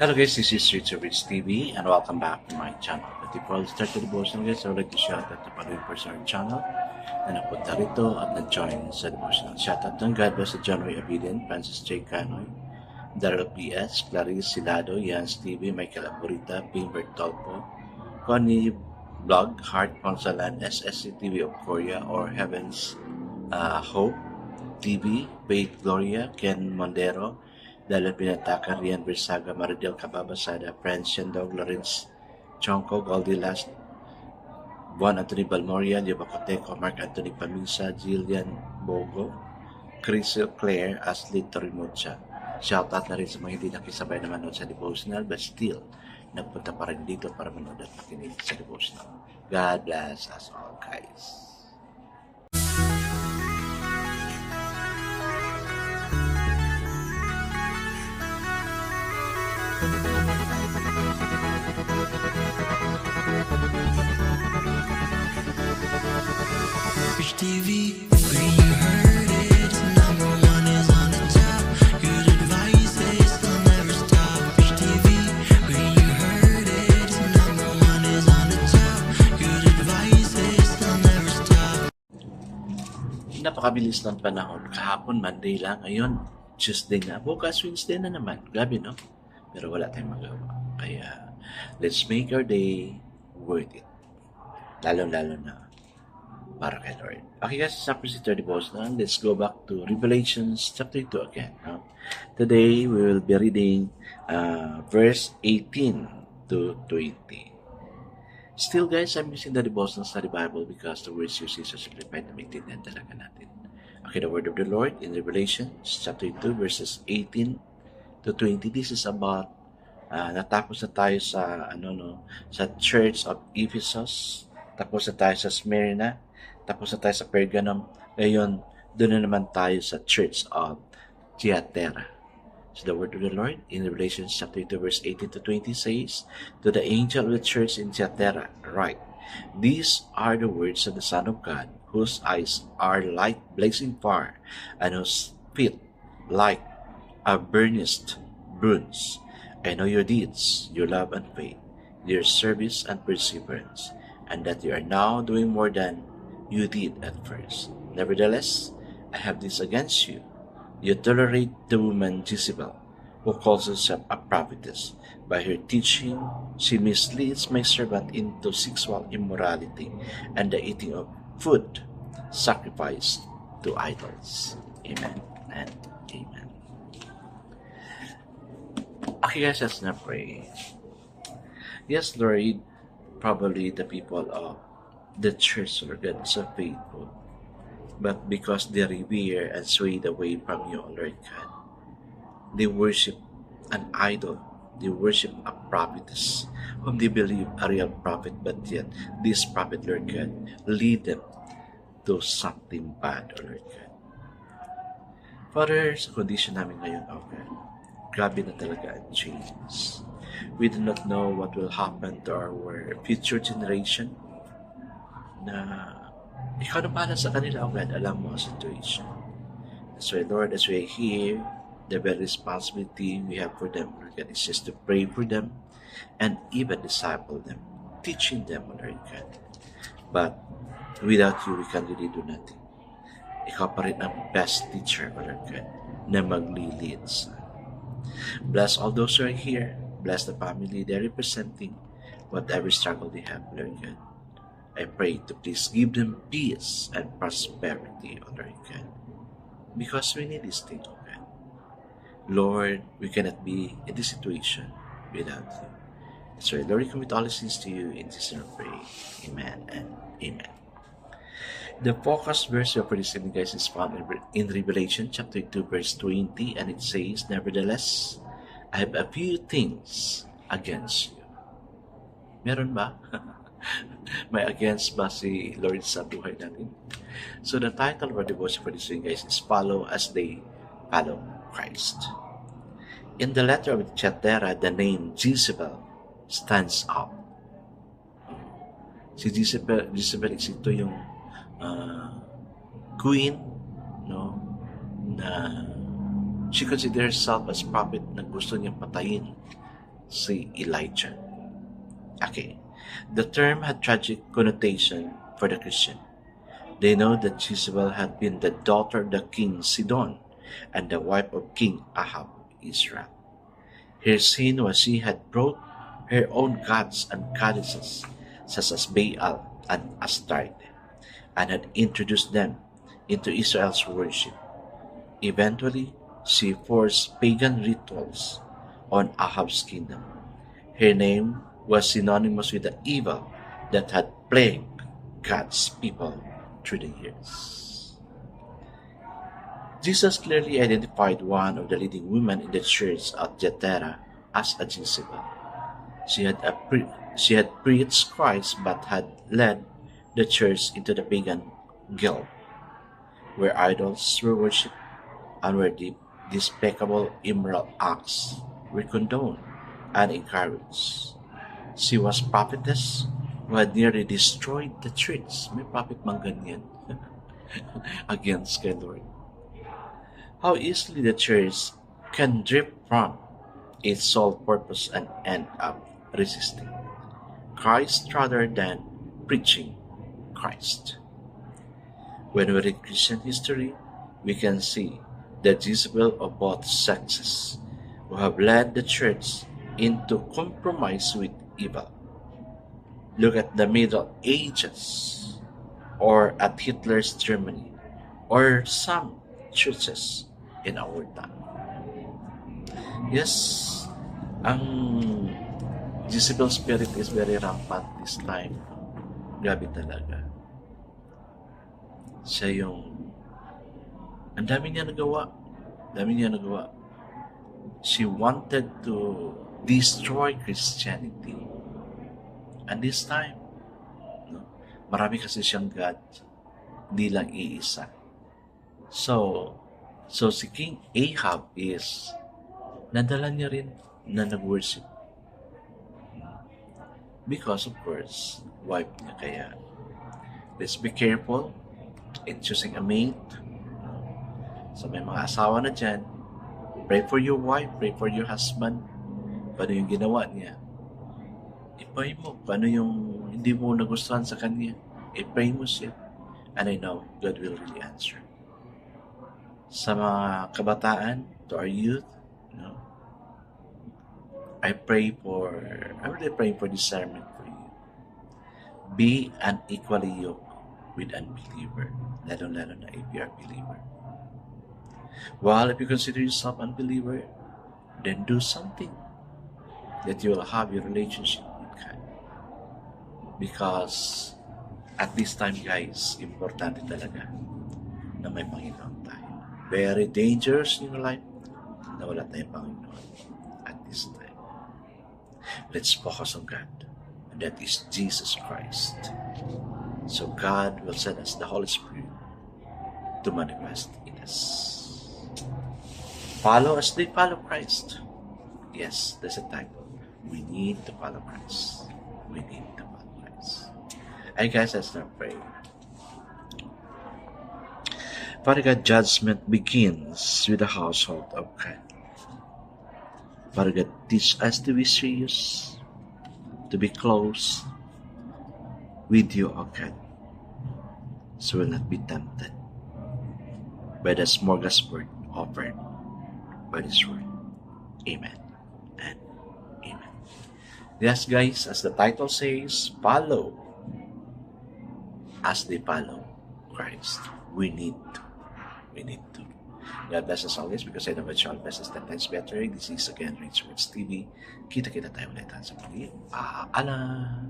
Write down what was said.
Hello guys, this is Richard Rich TV and welcome back to my channel. But before I start the devotional guys, I would like to shout out to following person our channel na napunta rito at nag-join sa devotional. Shout out to God bless John Ray Abidin, Francis J. Canoy, Daryl P.S., Clarice Silado, Jans TV, Michael Aburita, Pimbert Tolpo, Connie Blog, Heart Consolan, SSC TV of Korea or Heaven's Hope TV, Faith Gloria, Ken Mondero, Dalan Pinataka, Rian Bersaga, Maridel Cababasada, Franz Shendog, Lawrence Chonko, Goldie Last, Juan Anthony Balmoria, Libacoteco, Mark Anthony Pamisa, Jillian Bogo, Crystal Claire, Ashley Torimucha. Shoutout na rin sa mga hindi nakisabay na manood sa devotional but still nagpunta pa rin dito para manood at makinig sa devotional. God bless us all guys. Rich TV, where you heard it, number one is on the top. Good advice is they'll never stop. Rich TV, where you heard it, number one is on the top. Good advice is they'll never stop. Napakabilis ng panahon. Kahapon, Monday lang. Ngayon, Tuesday na. Bukas, Wednesday na naman. Grabe, no? Pero wala tayong magawa. Kaya, let's make our day worth it. Lalo-lalo na para kay Lord. Okay guys, sa Presbyterian Devotional, let's go back to Revelation chapter 2 again. No? Today, we will be reading verse 18 to 20. Still guys, I'm using the Devotional Study Bible because the words used is simplified na maintindihan talaga natin. Okay, the word of the Lord in Revelation chapter 2 verses 18 to 20. This is about natapos na tayo sa sa Church of Ephesus, tapos na tayo sa Smyrna, tapos na tayo sa Pergamum. Ngayon, doon na naman tayo sa Church of Thyatira. So the word of the Lord in Revelation chapter 2 verse 18 to 20 says, "To the angel of the church in Thyatira write, these are the words of the Son of God, whose eyes are like blazing fire, and whose feet like a burnished bronze. I know your deeds, your love and faith, your service and perseverance, and that you are now doing more than you did at first. Nevertheless, I have this against you. You tolerate the woman Jezebel, who calls herself a prophetess. By her teaching, she misleads my servant into sexual immorality and the eating of food sacrificed to idols." Amen and amen. Okay guys, let's now pray. Yes, Lord, probably the people of the church, Lord God, is so faithful, but because they revere and swayed away from you, Lord God, they worship an idol. They worship a prophetess whom they believe a real prophet, but yet this prophet, Lord God, lead them to something bad, Lord God. Father, sa condition namin ngayon, oh God, grabe na talaga ang change. We do not know what will happen to our future generation, na ikaw na pala sa kanila, oh God, alam mo ang situation. That's why, Lord, as we hear the very responsibility we have for them, Lord God, is just to pray for them and even disciple them, teaching them, Lord God. But without you, we can really do nothing. Ikaw pa rin ang best teacher, Lord God, na maglilid sa. Bless all those who are here. Bless the family they're representing, whatever struggle they have, Lord God. I pray to please give them peace and prosperity, Lord God, because we need this thing, oh God. Lord, we cannot be in this situation without you. So, Lord, we commit all these things to you. In this name I pray. Amen and amen. The focus verse for this evening, guys, is found in Revelation chapter 2 verse 20, and it says, "Nevertheless, I have a few things against you." Meron ba? May against ba si Lord sa buhay natin? So the title of our devotion for this evening, guys, is "Follow as they follow Christ." In the letter of Thyatira, the name Jezebel stands out. Si Jezebel ito yung queen, no, na she considered herself as prophet na gusto niyang patayin si Elijah. Okay, the term had tragic connotation for the Christian. They know that Jezebel had been the daughter of the king Sidon and the wife of King Ahab, Israel. Her sin was she had brought her own gods and goddesses, such as Baal and Astarte, and had introduced them into Israel's worship. Eventually, she forced pagan rituals on Ahab's kingdom. Her name was synonymous with the evil that had plagued God's people through the years. Jesus clearly identified one of the leading women in the church at Thyatira as a Jezebel. She had preached Christ but had led the church into the pagan guild, where idols were worshipped and where the despicable immoral acts were condoned and encouraged. She was prophetess who had nearly destroyed the church. May prophet mang ganyan against kay Lord. How easily the church can drift from its sole purpose and end up resisting Christ rather than preaching Christ. When we read Christian history, we can see the Jezebel of both sexes who have led the church into compromise with evil. Look at the Middle Ages, or at Hitler's Germany, or some churches in our time. Yes, ang Jezebel spirit is very rampant this time. Grabe talaga. Siya yung ang dami niya nagawa. She wanted to destroy Christianity. And this time, no, marami kasi siyang God, hindi lang iisa. So si King Ahab is, nadala niya rin na nag-worship. Because of course, wife niya. Kaya, let's be careful in choosing a mate. So may mga asawa na dyan, pray for your wife, pray for your husband. Paano yung ginawa niya? I-pray mo. Paano yung hindi mo nagustuhan sa kanya? I-pray mo siya. And I know God will really answer. Sa mga kabataan, to our youth, I'm really praying for discernment for you. Be unequally yoked with unbeliever. Lalo-lalo na if you are a believer. Well, if you consider yourself unbeliever, then do something that you will have a relationship with God. Because at this time, guys, importante talaga na may Panginoon tayo. Very dangerous in your life na wala tayong Panginoon at this time. Let's focus on God, and that is Jesus Christ. So God will send us the Holy Spirit to manifest in us. Follow as they follow Christ. Yes, there's a title. We need to follow Christ. We need to follow Christ. Hey guys, let's now pray. Father God, judgment begins with the household of God. Father God, teach us to be serious, to be close with you, O God, so we'll not be tempted by the smorgasbord offered by this word. Amen and amen. Yes, guys, as the title says, follow as they follow Christ. We need to. God bless us always, because I know that your best is 10 times better. This is again Rich Words TV. Kita-kita tayo ulit sa muli. Paalam!